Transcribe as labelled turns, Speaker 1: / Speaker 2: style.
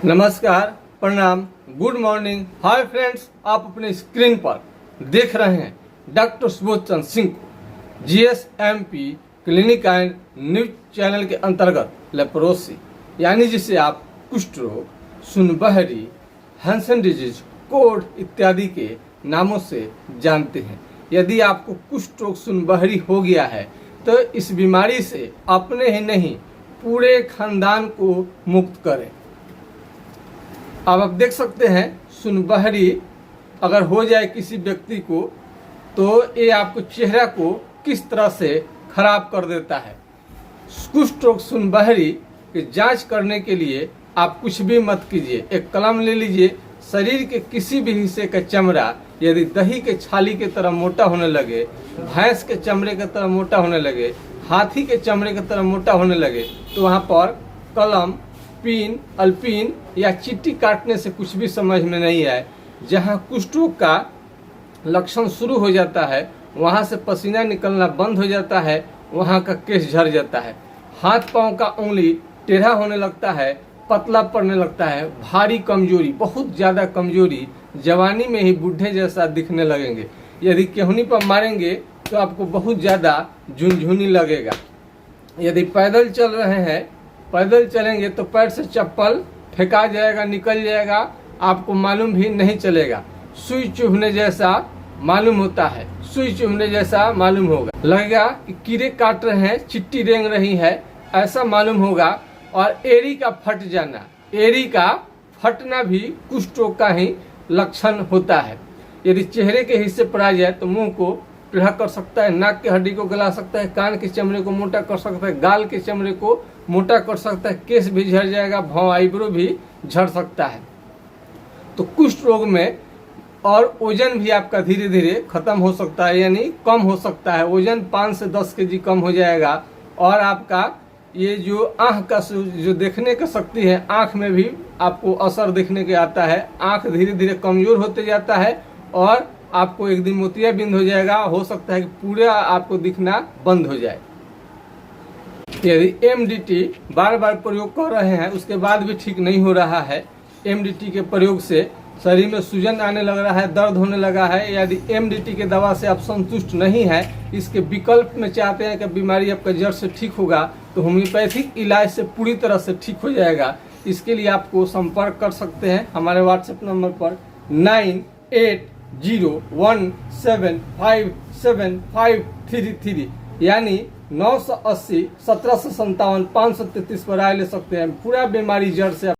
Speaker 1: नमस्कार, प्रणाम, good morning. Hi friends, आप अपने स्क्रीन पर देख रहे हैं डॉक्टर सुबोध चंद्र सिंह को GSMP clinic and news channel के अंतर्गत लेप्रोसी यानी जिसे आप कुष्ठ रोग, सुनबहरी, हैंसन डिजीज, कोढ़ इत्यादि के नामों से जानते हैं। यदि आपको कुष्ठ रोग, सुनबहरी हो गया है तो इस बीमारी से अपने ही नहीं पूरे खानदान को मुक्त करें। अब आप देख सकते हैं, सुनबहरी अगर हो जाए किसी व्यक्ति को तो ये आपको चेहरा को किस तरह से खराब कर देता है। कुष्ठ रोग, सुनबहरी की जांच करने के लिए आप कुछ भी मत कीजिए, एक कलम ले लीजिए। शरीर के किसी भी हिस्से का चमड़ा यदि दही के छाली के तरह मोटा होने लगे, भैंस के चमड़े की तरह मोटा होने लगे, हाथी के चमड़े की तरह मोटा होने लगे तो वहाँ पर कलम, पिन, अल्पिन या चिट्टी काटने से कुछ भी समझ में नहीं आए। जहाँ कुष्ठ रोग का लक्षण शुरू हो जाता है वहाँ से पसीना निकलना बंद हो जाता है, वहाँ का केश झड़ जाता है, हाथ पांव का उंगली टेढ़ा होने लगता है, पतला पड़ने लगता है, भारी कमजोरी, बहुत ज़्यादा कमजोरी, जवानी में ही बूढ़े जैसा दिखने लगेंगे। यदि केहूनी पर मारेंगे तो आपको बहुत ज़्यादा झुनझुनी लगेगा। यदि पैदल चल रहे हैं, पैदल चलेंगे तो पैर से चप्पल फेंका जाएगा, निकल जाएगा, आपको मालूम भी नहीं चलेगा। सुई चुभने जैसा मालूम होता है, सुई चुभने जैसा मालूम होगा, लगेगा कि कीड़े काट रहे हैं, चिट्टी रेंग रही है, ऐसा मालूम होगा। और एड़ी का फट जाना, एड़ी का फटना भी कुष्ठ रोग का ही लक्षण होता है। यदि चेहरे के हिस्से पर आ जाए तो मुंह को टेढ़ा कर सकता है, नाक की हड्डी को गला सकता है, कान के चमड़े को मोटा कर सकता है, गाल के चमड़े को मोटा कर सकता है, केस भी झड़ जाएगा, भौं आईब्रो भी झड़ सकता है। तो कुष्ठ रोग में और वजन भी आपका धीरे धीरे खत्म हो सकता है, यानी कम हो सकता है। वजन 5 से 10 केजी कम हो जाएगा। और आपका ये जो आँख का जो देखने का शक्ति है, आँख में भी आपको असर देखने के आता है। आँख धीरे धीरे कमजोर होते जाता है और आपको एक दिन मोतियाबिंद हो जाएगा। हो सकता है कि पूरा आपको दिखना बंद हो जाए। यदि MDT बार बार प्रयोग कर रहे हैं उसके बाद भी ठीक नहीं हो रहा है, MDT के प्रयोग से शरीर में सूजन आने लग रहा है, दर्द होने लगा है, यदि MDT के दवा से आप संतुष्ट नहीं है, इसके विकल्प में चाहते हैं कि बीमारी आपका जड़ से ठीक होगा तो होम्योपैथिक इलाज से पूरी तरह से ठीक हो जाएगा। इसके लिए आपको संपर्क कर सकते हैं हमारे व्हाट्सएप नंबर पर 9801757533 यानी 980 1757 533 पर राय ले सकते हैं। पूरा बीमारी जड़ से